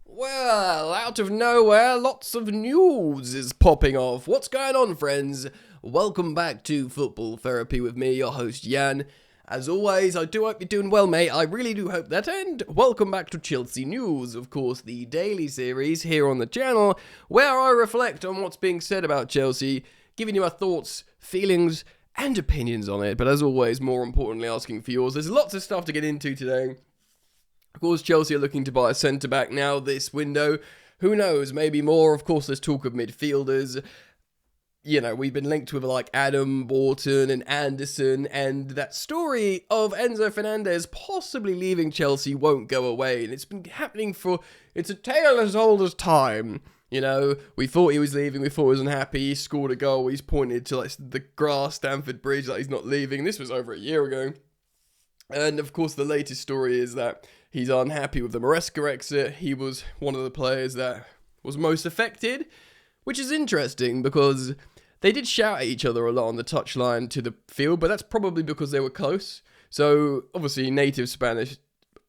Well, out of nowhere, lots of news is popping off. What's going on, friends? Welcome back to Football Therapy with me, your host, Jan. As always, I do hope you're doing well, mate. I really do hope that. And welcome back to Chelsea News, of course, the daily series here on the channel, where I reflect on what's being said about Chelsea, giving you my thoughts, feelings, and opinions on it. But as always, more importantly, asking for yours. There's lots of stuff to get into today. Of course, Chelsea are looking to buy a centre-back now this window. Who knows, maybe more. Of course, there's talk of midfielders. You know, we've been linked with like Adam, Wharton and Anderson, and that story of Enzo Fernandez possibly leaving Chelsea won't go away. And it's been happening it's a tale as old as time. You know, we thought he was leaving, we thought he was unhappy, he scored a goal, he's pointed to like the grass, Stamford Bridge, like he's not leaving. This was over a year ago. And of course, the latest story is that he's unhappy with the Maresca exit. He was one of the players that was most affected, which is interesting because they did shout at each other a lot on the touchline to the field, but that's probably because they were close. So obviously native Spanish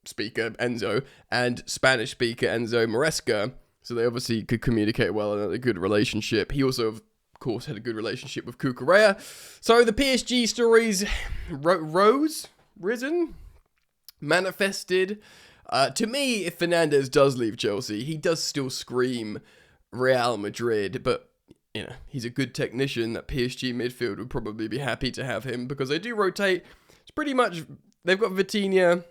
speaker Enzo and Spanish speaker Enzo Maresca, so they obviously could communicate well and had a good relationship. He also, of course, had a good relationship with Cucurella. So the PSG stories manifested. To me, if Fernandez does leave Chelsea, he does still scream Real Madrid, but you know, he's a good technician. That PSG midfield would probably be happy to have him because they do rotate. It's pretty much, they've got Vitinha,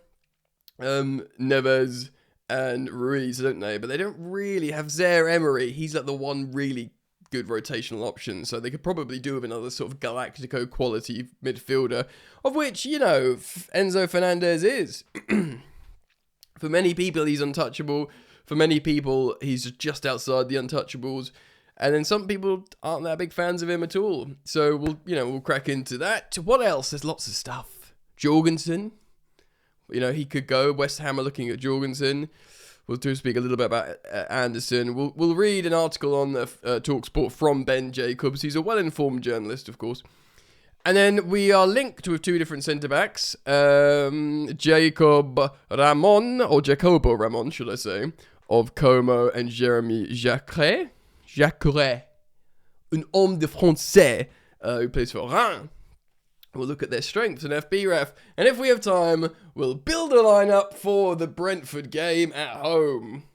Neves and Ruiz, don't they? But they don't really have Zaire-Emery. He's like the one really good rotational option, so they could probably do with another sort of Galactico quality midfielder, of which, you know, Enzo Fernandez is. For many people, he's untouchable. For many people, he's just outside the untouchables. And then some people aren't that big fans of him at all. So we'll crack into that. What else? There's lots of stuff. Jorgensen, you know, he could go. West Ham are looking at Jorgensen. We'll speak a little bit about Anderson. We'll read an article on the TalkSport from Ben Jacobs. He's a well-informed journalist, of course. And then we are linked with two different centre-backs. Jacobo Ramon, should I say, of Como, and Jeremy Jacquet. Un homme de français, who plays for Reims. We'll look at their strengths and FBref, and if we have time, we'll build a lineup for the Brentford game at home.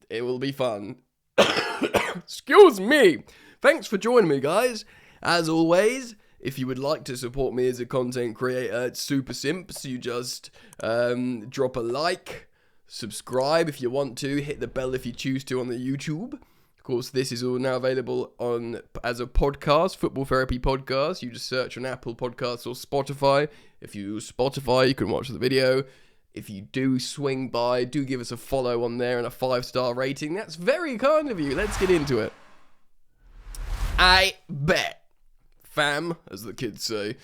It will be fun. Excuse me. Thanks for joining me, guys. As always, if you would like to support me as a content creator, it's super simple. You just drop a like, subscribe if you want to, hit the bell if you choose to on the YouTube. Of course, this is all now available as a podcast, Football Therapy Podcast. You just search on Apple Podcasts or Spotify. If you use Spotify, you can watch the video. If you do swing by, do give us a follow on there and a 5-star rating. That's very kind of you. Let's get into it. I bet. Fam, as the kids say.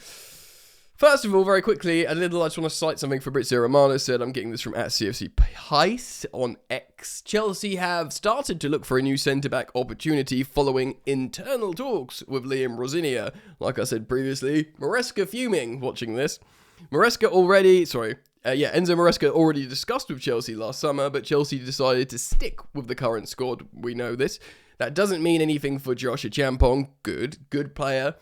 First of all, very quickly, I just want to cite something Fabrizio Romano said. I'm getting this from @CFC Heist on X. Chelsea have started to look for a new centre-back opportunity following internal talks with Liam Rosinia. Like I said previously, Maresca fuming watching this. Enzo Maresca already discussed with Chelsea last summer, but Chelsea decided to stick with the current squad. We know this. That doesn't mean anything for Josh Achampong. Good player.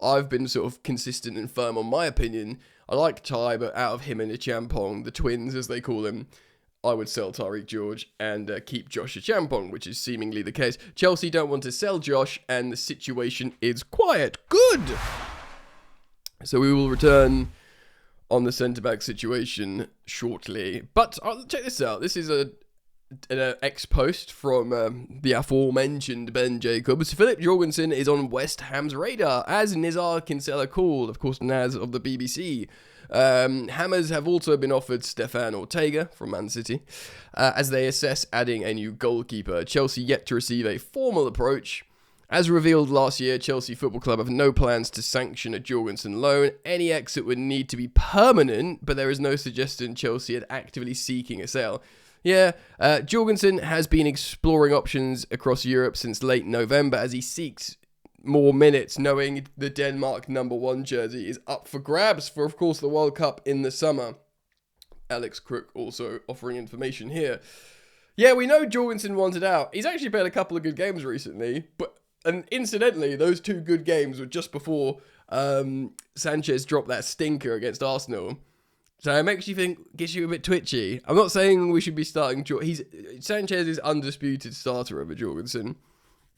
I've been sort of consistent and firm on my opinion. I like Ty, but out of him and Achampong, the twins as they call him, I would sell Tariq George and keep Josh Achampong, which is seemingly the case. Chelsea don't want to sell Josh, and the situation is quiet. Good! So we will return on the centre-back situation shortly. But check this out. This is an ex-post from the aforementioned Ben Jacobs. Philip Jorgensen is on West Ham's radar, as Nizar Kinsella called, of course, Naz of the BBC. Hammers have also been offered Stefan Ortega from Man City, as they assess adding a new goalkeeper. Chelsea yet to receive a formal approach. As revealed last year, Chelsea Football Club have no plans to sanction a Jorgensen loan. Any exit would need to be permanent, but there is no suggestion Chelsea are actively seeking a sale. Yeah, Jorgensen has been exploring options across Europe since late November as he seeks more minutes, knowing the Denmark #1 jersey is up for grabs for, of course, the World Cup in the summer. Alex Crook also offering information here. Yeah, we know Jorgensen wanted out. He's actually played a couple of good games recently, and incidentally, those 2 good games were just before Sanchez dropped that stinker against Arsenal. So it makes you think, gets you a bit twitchy. I'm not saying we should be starting. Sanchez is undisputed starter over Jorgensen,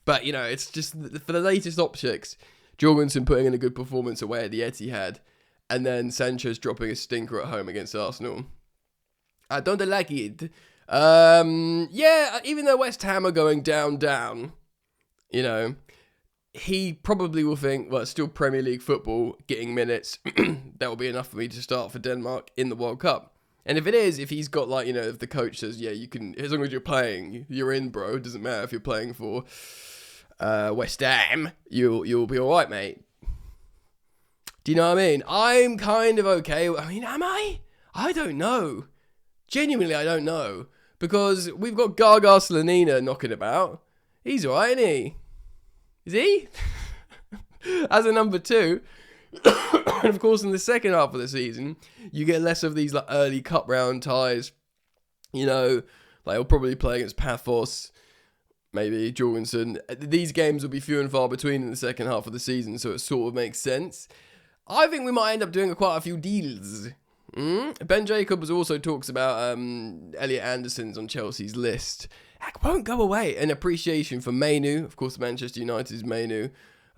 but you know it's just for the latest optics. Jorgensen putting in a good performance away at the Etihad, and then Sanchez dropping a stinker at home against Arsenal. I don't like it. Yeah, even though West Ham are going down, you know, he probably will think, well, it's still Premier League football, getting minutes, that will be enough for me to start for Denmark in the World Cup. And if it is, if he's got like, you know, if the coach says, yeah, you can, as long as you're playing, you're in, bro. It doesn't matter if you're playing for West Ham, you'll be all right, mate. Do you know what I mean? I'm kind of okay. I mean, am I? I don't know. Genuinely, I don't know. Because we've got Gaga Slanina knocking about. He's all right, isn't he? Is he? As a number 2. And of course, in the second half of the season, you get less of these like early cup round ties. You know, like he'll probably play against Paphos, maybe Jorgensen. These games will be few and far between in the second half of the season, so it sort of makes sense. I think we might end up doing quite a few deals. Ben Jacobs also talks about Elliot Anderson's on Chelsea's list. That won't go away. An appreciation for Mainoo, of course, Manchester United's Mainoo,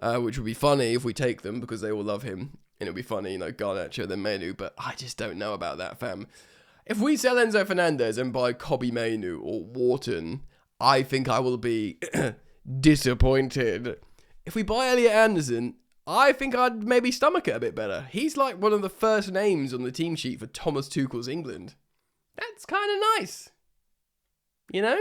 which would be funny if we take them because they all love him. And it'll be funny, you know, Garnacho then Mainoo, but I just don't know about that, fam. If we sell Enzo Fernandez and buy Kobbie Mainoo or Wharton, I think I will be disappointed. If we buy Elliot Anderson, I think I'd maybe stomach it a bit better. He's like one of the first names on the team sheet for Thomas Tuchel's England. That's kind of nice. You know?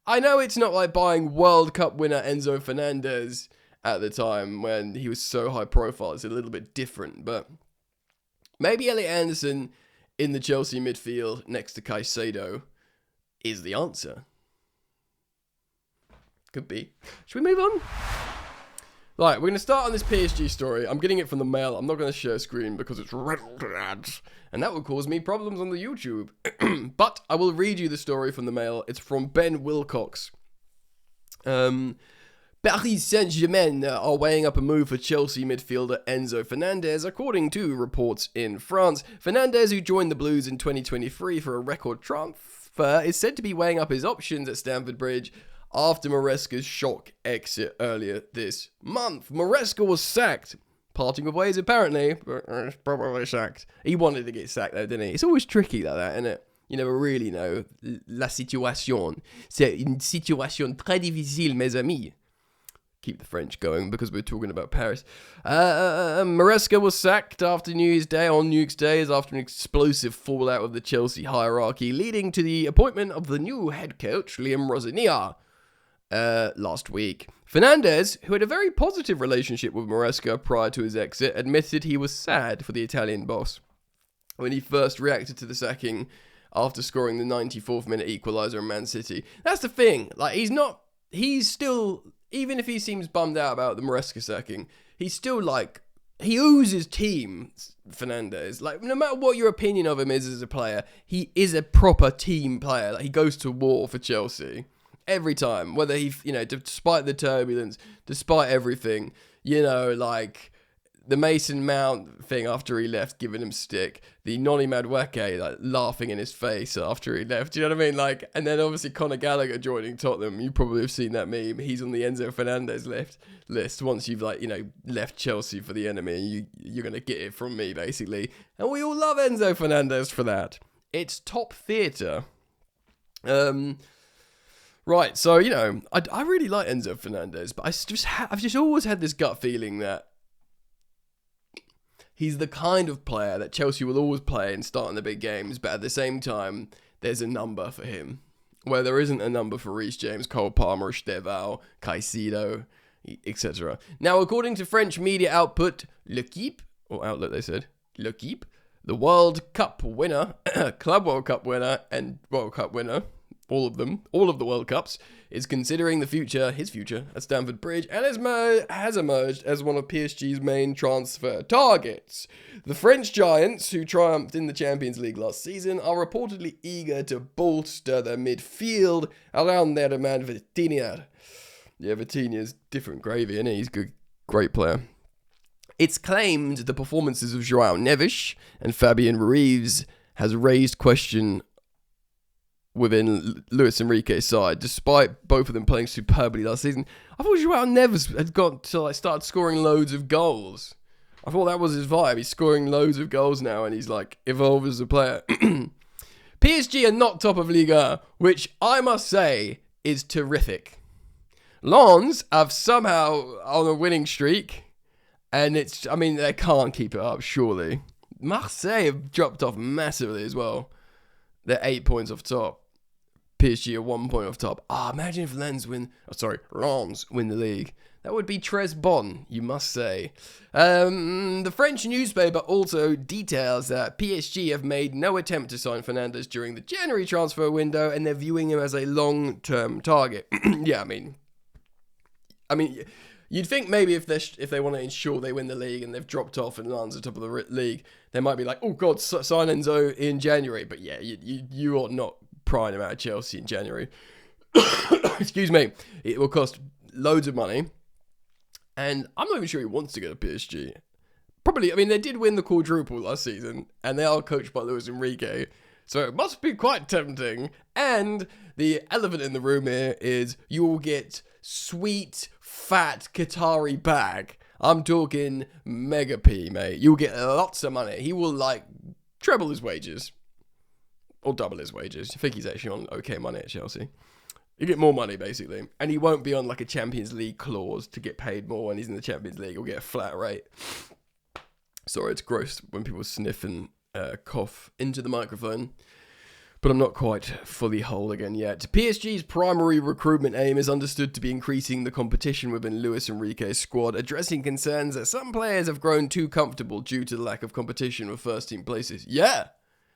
I know it's not like buying World Cup winner Enzo Fernandez at the time when he was so high profile. It's a little bit different, but maybe Elliot Anderson in the Chelsea midfield next to Caicedo is the answer. Could be. Should we move on? Right, we're going to start on this PSG story. I'm getting it from the Mail. I'm not going to share screen because it's red ads, and that would cause me problems on the YouTube. But I will read you the story from the Mail. It's from Ben Wilcox. Paris Saint-Germain are weighing up a move for Chelsea midfielder Enzo Fernandez, according to reports in France. Fernandez, who joined the Blues in 2023 for a record transfer, is said to be weighing up his options at Stamford Bridge after Maresca's shock exit earlier this month. Maresca was sacked. Parting of ways, apparently, but probably sacked. He wanted to get sacked, though, didn't he? It's always tricky like that, isn't it? You never really know. La situation. C'est une situation très difficile, mes amis. Keep the French going because we're talking about Paris. Maresca was sacked after New Year's Day, on New Year's Day, after an explosive fallout of the Chelsea hierarchy, leading to the appointment of the new head coach, Liam Rosenior, last week. Fernandez, who had a very positive relationship with Maresca prior to his exit, admitted he was sad for the Italian boss when he first reacted to the sacking after scoring the 94th minute equaliser in Man City. That's the thing. Like, he's still, even if he seems bummed out about the Maresca sacking, he's still like, he oozes team, Fernandez. Like, no matter what your opinion of him is as a player, he is a proper team player. Like, he goes to war for Chelsea. Every time, whether he, you know, despite the turbulence, despite everything, you know, like the Mason Mount thing after he left, giving him stick, the Noni Madueke, like laughing in his face after he left, you know what I mean? Like, and then obviously Conor Gallagher joining Tottenham. You probably have seen that meme. He's on the Enzo Fernandez list once you've, like, you know, left Chelsea for the enemy. You're going to get it from me, basically. And we all love Enzo Fernandez for that. It's top theatre. Right, so, you know, I really like Enzo Fernandez, but I've just always had this gut feeling that he's the kind of player that Chelsea will always play and start in the big games, but at the same time, there's a number for him, where there isn't a number for Reece James, Cole Palmer, Estevao, Caicedo, etc. Now, according to French media output, L'Equipe, or outlet they said, L'Equipe, the World Cup winner, Club World Cup winner, and World Cup winner, all of them, all of the World Cups, is considering his future at Stamford Bridge, and has emerged as one of PSG's main transfer targets. The French giants, who triumphed in the Champions League last season, are reportedly eager to bolster their midfield around their man Vitinha. Yeah, Vitinha's different gravy, isn't he? He's a good, great player. It's claimed the performances of João Neves and Fabian Ruiz has raised question within Luis Enrique's side, despite both of them playing superbly last season. I thought João Neves had got to start scoring loads of goals. I thought that was his vibe. He's scoring loads of goals now, and he's evolved as a player. PSG are not top of Liga, which I must say is terrific. Lens have somehow on a winning streak, and they can't keep it up, surely. Marseille have dropped off massively as well. They're 8 points off top. PSG are 1 point off top. Imagine if Lens win the league. That would be Tres Bon, you must say. The French newspaper also details that PSG have made no attempt to sign Fernandez during the January transfer window, and they're viewing him as a long-term target. Yeah, I mean, you'd think maybe if they want to ensure they win the league and they've dropped off and Lens are top of the league, they might be like, oh God, sign Enzo in January. But yeah, you ought not prying him out of Chelsea in January. Excuse me. It will cost loads of money. And I'm not even sure he wants to go to PSG. Probably, they did win the quadruple last season, and they are coached by Luis Enrique. So it must be quite tempting. And the elephant in the room here is you will get sweet, fat Qatari bag. I'm talking mega P, mate. You'll get lots of money. He will treble his wages. Or double his wages. I think he's actually on okay money at Chelsea. You get more money, basically. And he won't be on a Champions League clause to get paid more when he's in the Champions League. He'll get a flat rate. Sorry, it's gross when people sniff and cough into the microphone. But I'm not quite fully whole again yet. PSG's primary recruitment aim is understood to be increasing the competition within Luis Enrique's squad, addressing concerns that some players have grown too comfortable due to the lack of competition with first-team places. Yeah!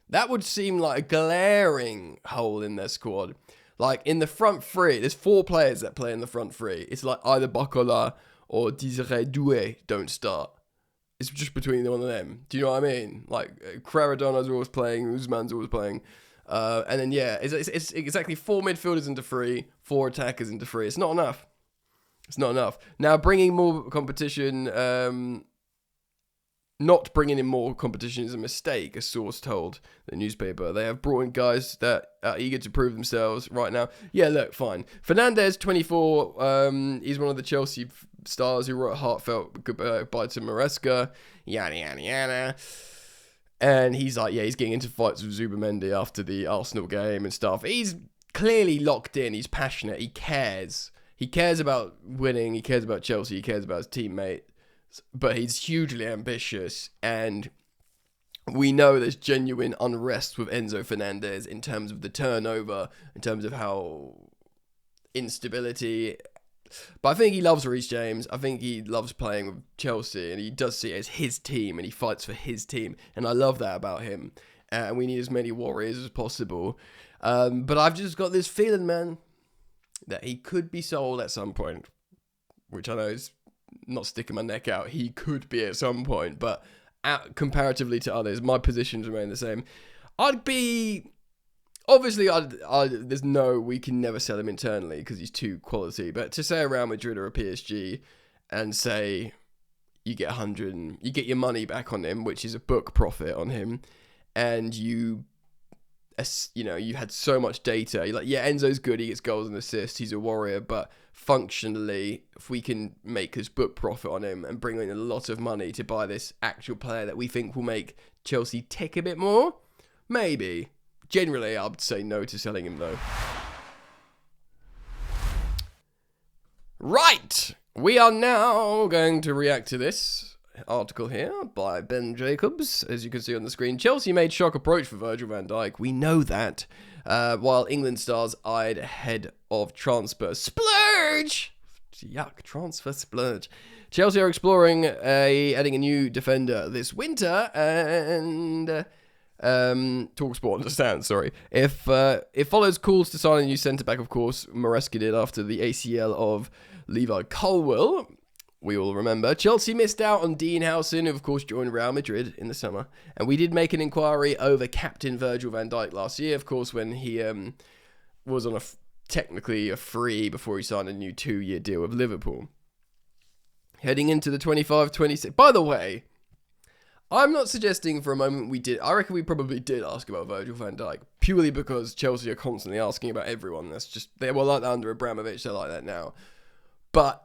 That would seem like a glaring hole in their squad. In the front three, there's 4 players that play in the front three. It's either Bacola or Désiré Doué don't start. It's just between one of them. Do you know what I mean? Caradona's always playing, Usman's always playing. And then, yeah, it's exactly 4 midfielders into 3, 4 attackers into 3. It's not enough. It's not enough. Now, bringing more competition... Not bringing in more competition is a mistake, a source told the newspaper. They have brought in guys that are eager to prove themselves right now. Yeah, look, fine. Fernandez, 24, he's one of the Chelsea stars who wrote a heartfelt goodbye to Maresca, yada, yada, yada. And he's he's getting into fights with Zubimendi after the Arsenal game and stuff. He's clearly locked in. He's passionate. He cares. He cares about winning. He cares about Chelsea. He cares about his teammate. But he's hugely ambitious, and we know there's genuine unrest with Enzo Fernandez in terms of the turnover, in terms of how instability. But I think he loves Reece James. I think he loves playing with Chelsea, and he does see it as his team, and he fights for his team, and I love that about him. And we need as many warriors as possible. But I've just got this feeling, man, that he could be sold at some point, which I know is not sticking my neck out. He could be at some point, but comparatively to others, my positions remain the same. We can never sell him internally because he's too quality, but to say a Real Madrid or a PSG and say you get 100 and you get your money back on him, which is a book profit on him, and you had so much data. You're like, yeah, Enzo's good, he gets goals and assists, he's a warrior, but functionally, if we can make this book profit on him and bring in a lot of money to buy this actual player that we think will make Chelsea tick a bit more, maybe. Generally, I would say no to selling him, though. Right! We are now going to react to this article here by Ben Jacobs. As you can see on the screen, Chelsea made shock approach for Virgil van Dijk. We know that. While England stars eyed ahead of transfer splurge. Yuck, transfer splurge. Chelsea are exploring adding a new defender this winter, and Talksport understands, sorry. If it follows calls to sign a new centre-back, of course, Maresca did after the ACL of Levi Colwill. We all remember. Chelsea missed out on Dean Howson, who of course joined Real Madrid in the summer. And we did make an inquiry over captain Virgil van Dijk last year, of course, when he was on technically a free before he signed a new 2-year deal with Liverpool. Heading into the 25-26. By the way, I'm not suggesting for a moment we did. I reckon we probably did ask about Virgil van Dijk, purely because Chelsea are constantly asking about everyone. That's just, they were like that under Abramovich, they're like that now. But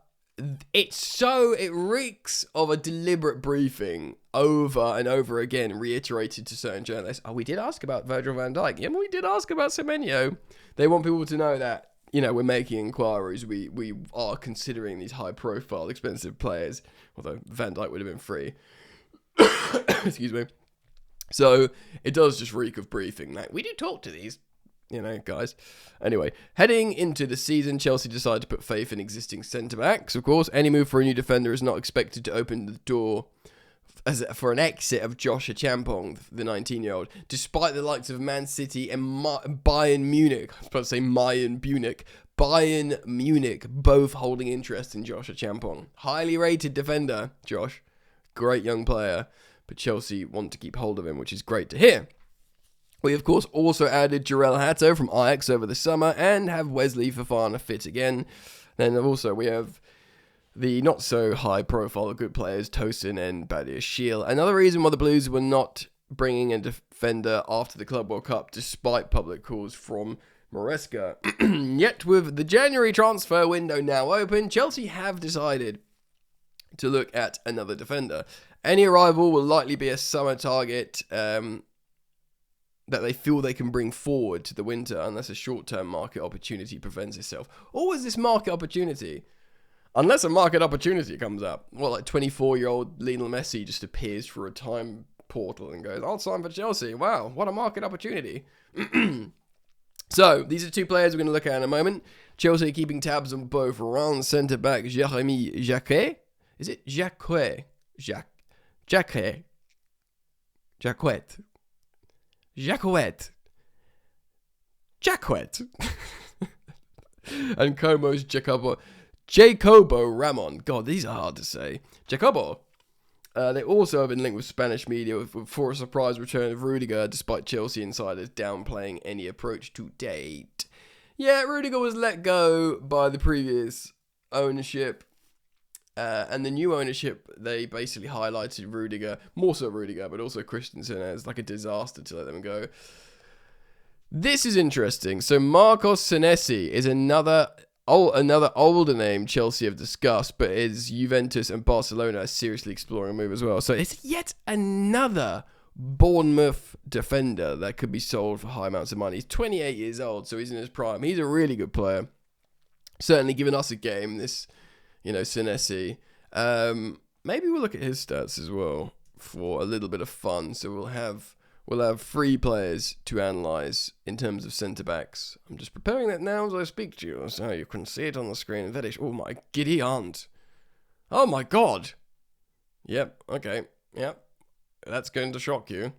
it reeks of a deliberate briefing over and over again, reiterated to certain journalists. Oh, we did ask about Virgil van Dijk. Yeah, we did ask about Semenyo. They want people to know that, we're making inquiries. We are considering these high-profile, expensive players, although Van Dijk would have been free. Excuse me. So it does just reek of briefing. Like, we did talk to these, guys. Anyway, heading into the season, Chelsea decided to put faith in existing centre-backs. Of course, any move for a new defender is not expected to open the door for an exit of Joshua Champong, the 19-year-old, despite the likes of Man City and Bayern Munich. I was about to say Bayern Munich, both holding interest in Joshua Champong. Highly rated defender, Josh. Great young player, but Chelsea want to keep hold of him, which is great to hear. We, of course, also added Jarell Hato from Ajax over the summer and have Wesley Fofana fit again. Then also we have the not-so-high-profile good players, Tosin and Badiashile. Another reason why the Blues were not bringing a defender after the Club World Cup, despite public calls from Maresca. Yet, with the January transfer window now open, Chelsea have decided to look at another defender. Any arrival will likely be a summer target that they feel they can bring forward to the winter unless a short-term market opportunity presents itself. Or is this market opportunity? Unless a market opportunity comes up. Well, like 24-year-old Lionel Messi just appears for a time portal and goes, I'll sign for Chelsea. Wow, what a market opportunity. So, these are two players we're going to look at in a moment. Chelsea are keeping tabs on both round centre-back Jacquet. Is it Jacquet? Jacquet. And Como's Jacobo Ramon. God, these are hard to say. Jacobo. They also have been linked with Spanish media for a surprise return of Rudiger, despite Chelsea insiders downplaying any approach to date. Yeah, Rudiger was let go by the previous ownership. And the new ownership, they basically highlighted Rudiger, more so Rudiger, but also Christensen as like a disaster to let them go. This is interesting. So Marcos Senesi is another older name Chelsea have discussed, but is Juventus and Barcelona are seriously exploring a move as well. So it's yet another Bournemouth defender that could be sold for high amounts of money. He's 28 years old, so he's in his prime. He's a really good player. Certainly giving us a game, this, Senesi. Maybe we'll look at his stats as well for a little bit of fun. So we'll have 3 players to analyse in terms of centre-backs. I'm just preparing that now as I speak to you, so you can see it on the screen. Oh my giddy aunt. Oh my god. Yep, okay, yep. That's going to shock you.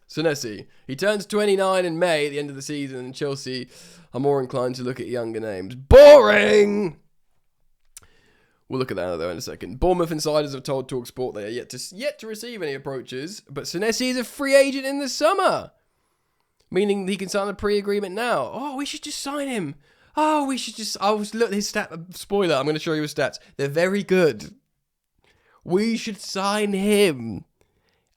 Senesi. He turns 29 in May at the end of the season, and Chelsea are more inclined to look at younger names. Boring! We'll look at that though in a second. Bournemouth insiders have told TalkSport they are yet to receive any approaches, but Senesi is a free agent in the summer, meaning he can sign a pre-agreement now. Oh, we should just sign him. Oh, we should just. I was look his stat. Spoiler. I'm going to show you his stats. They're very good. We should sign him.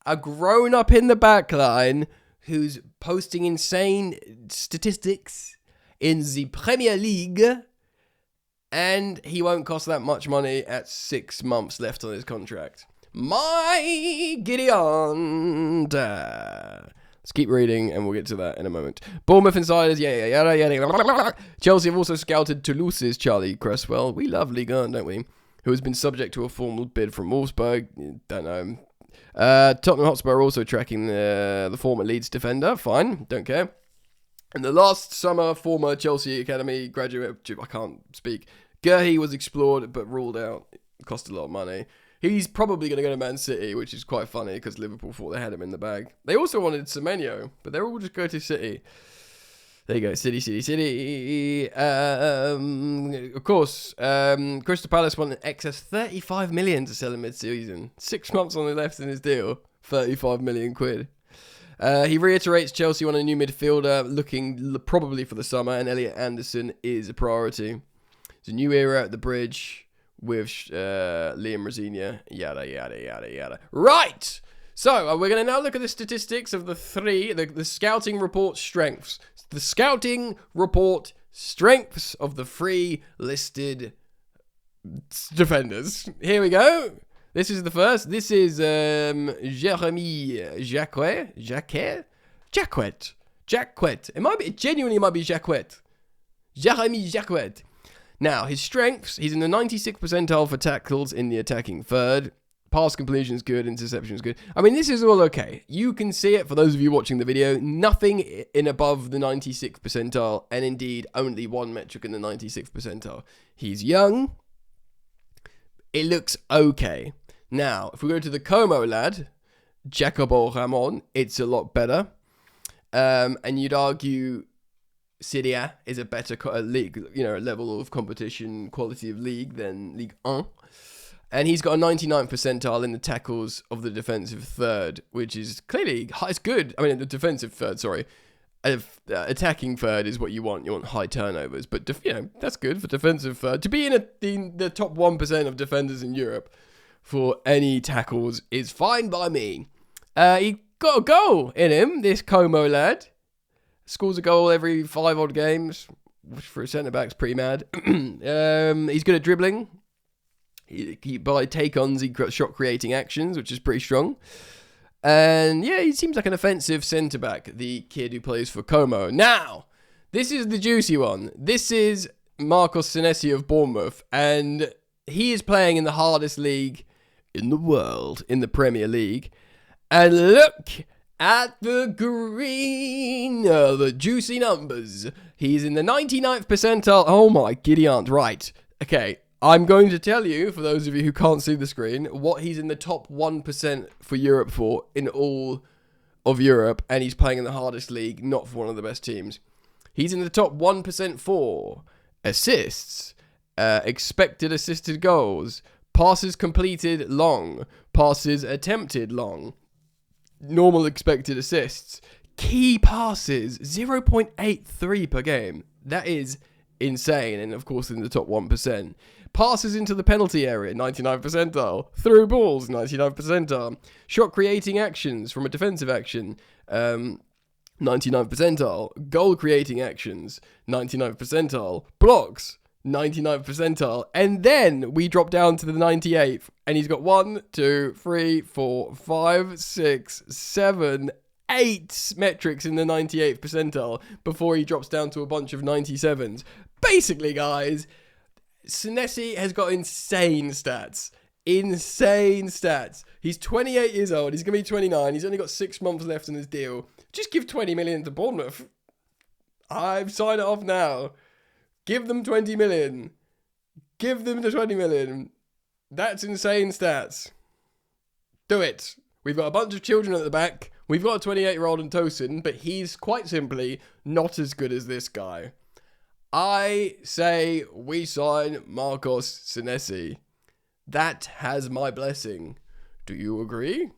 A grown-up in the backline who's posting insane statistics in the Premier League. And he won't cost that much money at 6 months left on his contract. My Gideon. Let's keep reading and we'll get to that in a moment. Bournemouth insiders, yada. Chelsea have also scouted Toulouse's Charlie Cresswell. We love Ligue 1, don't we? Who has been subject to a formal bid from Wolfsburg. Don't know. Tottenham Hotspur are also tracking the former Leeds defender. Fine, don't care. And the last summer, former Chelsea Academy graduate, I can't speak, Gerhi was explored but ruled out. It cost a lot of money. He's probably going to go to Man City, which is quite funny because Liverpool thought they had him in the bag. They also wanted Semenyo, but they're all just go to City. There you go, City. Of course, Crystal Palace want an excess 35 million to sell him mid-season. 6 months on the left in his deal, 35 million quid. He reiterates Chelsea want a new midfielder, looking probably for the summer, and Elliot Anderson is a priority. It's a new era at the bridge with Liam Rosinia, yada. Right! So, we're going to now look at the statistics of the scouting report strengths. The scouting report strengths of the 3 listed defenders. Here we go. This is the first. This is Jeremy Jacquet. It genuinely might be Jacquet. Jeremy Jacquet. Now, his strengths, he's in the 96th percentile for tackles in the attacking third. Pass completion is good, interception is good. I mean, this is all okay. You can see it for those of you watching the video. Nothing in above the 96th percentile, and indeed only one metric in the 96th percentile. He's young. It looks okay. Now, if we go to the Como lad, Jacobo Ramon, it's a lot better. And you'd argue Serie A is a better league, level of competition, quality of league than Ligue 1. And he's got a 99th percentile in the tackles of the defensive third, which is clearly, it's good. I mean, the defensive third, sorry. Attacking third is what you want. You want high turnovers. But, that's good for defensive third. To be in the top 1% of defenders in Europe for any tackles is fine by me. He got a goal in him, this Como lad. Scores a goal every 5 odd games, which for a centre-back's pretty mad. He's good at dribbling. By take-ons, he got shot-creating actions, which is pretty strong. And, he seems like an offensive centre-back, the kid who plays for Como. Now, this is the juicy one. This is Marcos Senesi of Bournemouth, and he is playing in the hardest league in the world, in the Premier League. And look at the green, the juicy numbers. He's in the 99th percentile. Oh my giddy aunt, right. Okay. I'm going to tell you, for those of you who can't see the screen, what he's in the top 1% for Europe for in all of Europe, and he's playing in the hardest league, not for one of the best teams. He's in the top 1% for assists, expected assisted goals, passes completed long, passes attempted long, normal expected assists, key passes, 0.83 per game. That is insane, and of course in the top 1%. Passes into the penalty area, 99th percentile. Through balls, 99th percentile. Shot creating actions from a defensive action, 99th percentile. Goal creating actions, 99th percentile. Blocks, 99th percentile. And then we drop down to the 98th. And he's got 1, 2, 3, 4, 5, 6, 7, 8 metrics in the 98th percentile before he drops down to a bunch of 97s. Basically, guys, Senesi has got insane stats. He's 28 years old. He's going to be 29. He's only got 6 months left in his deal. Just give 20 million to Bournemouth. I've signed it off now. Give them 20 million. Give them the 20 million. That's insane stats. Do it. We've got a bunch of children at the back. We've got a 28-year-old in Tosin, but he's quite simply not as good as this guy. I say we sign Marcos Senesi. That has my blessing. Do you agree?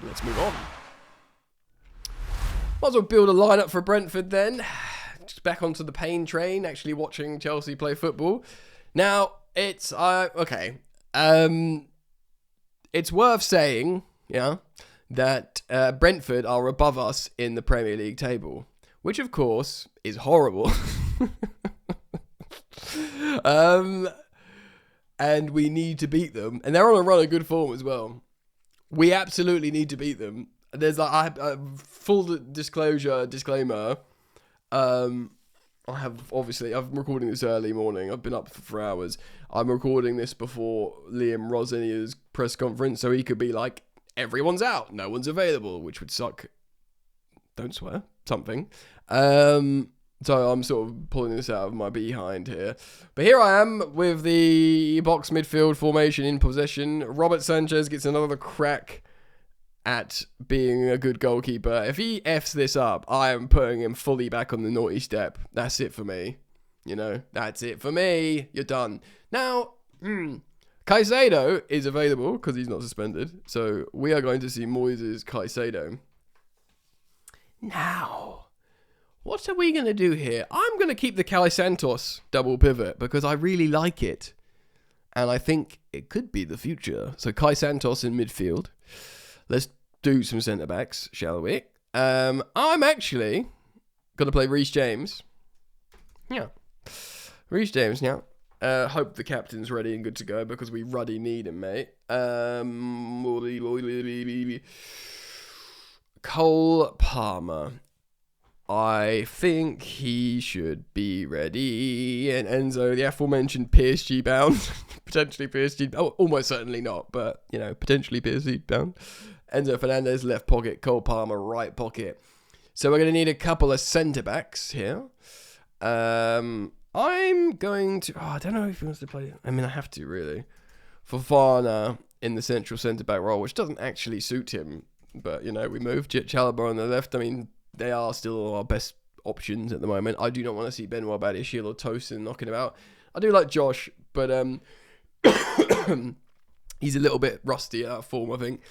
Let's move on. Might as well build a lineup for Brentford then. Just back onto the pain train, actually watching Chelsea play football. Now, it's, okay. It's worth saying, that Brentford are above us in the Premier League table. Which, of course, is horrible. And we need to beat them. And they're on a run of good form as well. We absolutely need to beat them. There's full disclaimer. I'm recording this early morning. I've been up for hours. I'm recording this before Liam Rosenior's press conference, so he could be like, everyone's out, no one's available, which would suck. Don't swear. Something. So I'm sort of pulling this out of my behind here. But here I am with the box midfield formation in possession. Robert Sanchez gets another crack at being a good goalkeeper. If he Fs this up, I am putting him fully back on the naughty step. That's it for me. You know, that's it for me. You're done. Now, Caicedo is available because he's not suspended. So we are going to see Moyes' Caicedo. Now, what are we going to do here? I'm going to keep the Cali Santos double pivot because I really like it. And I think it could be the future. So Kai Santos in midfield. Let's do some centre-backs, shall we? I'm actually going to play Reece James. Yeah. Reece James, yeah. Hope the captain's ready and good to go because we ruddy need him, mate. Cole Palmer. I think he should be ready. And Enzo, the aforementioned PSG bound. Potentially PSG. Oh, almost certainly not, but, you know, potentially PSG bound. Enzo Fernandez, left pocket. Cole Palmer, right pocket. So we're going to need a couple of centre-backs here. I'm going to... Oh, I don't know if he wants to play... I mean, I have to, really. Fofana in the central centre-back role, which doesn't actually suit him. But, you know, we moved Chalobah on the left. I mean... They are still our best options at the moment. I do not want to see Benoit Badiashile or Tosin knocking about. I do like Josh, but he's a little bit rusty out of form, I think.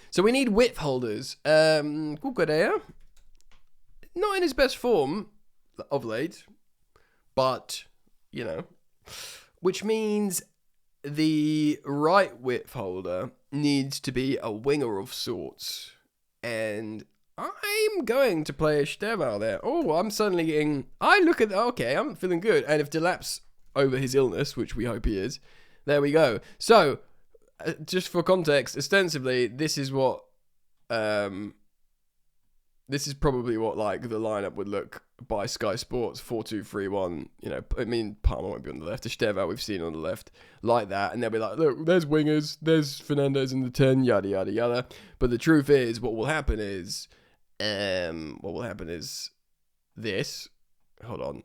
So we need width holders. Cucurella, not in his best form of late, but, you know, which means the right width holder needs to be a winger of sorts. And... I'm going to play a Estevao there. Oh, I'm suddenly getting... Okay, I'm feeling good. And if Delap's over his illness, which we hope he is, there we go. So, just for context, ostensibly, this is what... this is probably what, like, the lineup would look by Sky Sports, 4-2-3-1. You know, I mean, Palmer won't be on the left. Estevao we've seen on the left, like that. And they'll be like, look, there's wingers, there's Fernandez in the 10, yada, yada, yada. But the truth is, what will happen is this. Hold on.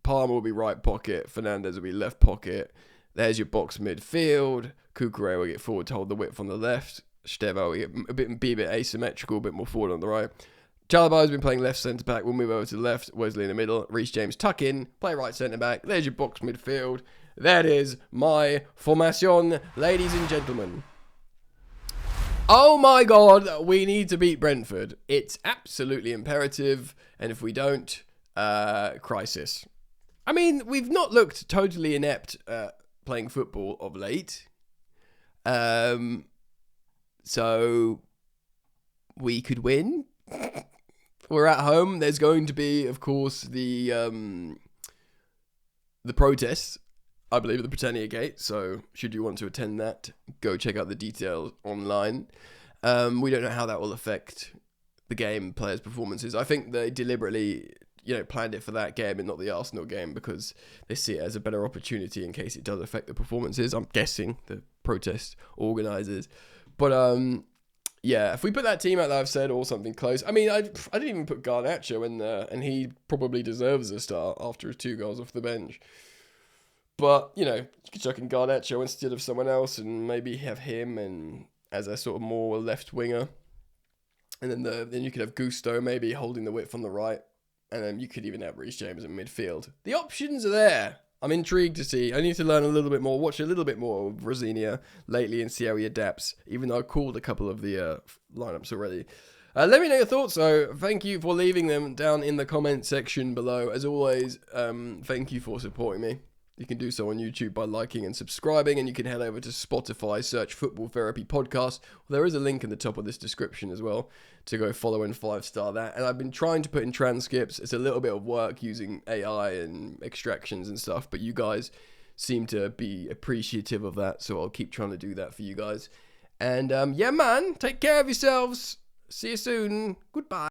Palmer will be right pocket. Fernandez will be left pocket. There's your box midfield. Cucurella will get forward to hold the width on the left. Estevao will be a bit asymmetrical, a bit more forward on the right. Chalobah has been playing left centre-back. We'll move over to the left. Wesley in the middle. Reece James tuck in. Play right centre-back. There's your box midfield. That is my formation, ladies and gentlemen. Oh my God, we need to beat Brentford. It's absolutely imperative. And if we don't, crisis. I mean, we've not looked totally inept playing football of late. So we could win. We're at home. There's going to be, of course, the protests, I believe, at the Britannia Gate. So should you want to attend that, go check out the details online. We don't know how that will affect the game, players' performances. I think they deliberately, planned it for that game and not the Arsenal game because they see it as a better opportunity in case it does affect the performances. I'm guessing the protest organisers. But, yeah, if we put that team out that I've said or something close. I mean, I didn't even put Garnacho in there, and he probably deserves a start after his 2 goals off the bench. But, you could chuck in Garnacho instead of someone else and maybe have him and as a sort of more left winger. And then you could have Gusto maybe holding the width on the right. And then you could even have Reece James in midfield. The options are there. I'm intrigued to see. I need to learn a little bit more, watch a little bit more of Rosinia lately and see how he adapts, even though I called a couple of the lineups already. Let me know your thoughts, though. Thank you for leaving them down in the comment section below. As always, thank you for supporting me. You can do so on YouTube by liking and subscribing, and you can head over to Spotify, search Football Therapy Podcast. There is a link in the top of this description as well to go follow and 5-star that. And I've been trying to put in transcripts. It's a little bit of work using AI and extractions and stuff, but you guys seem to be appreciative of that, so I'll keep trying to do that for you guys. And yeah, man, take care of yourselves. See you soon. Goodbye.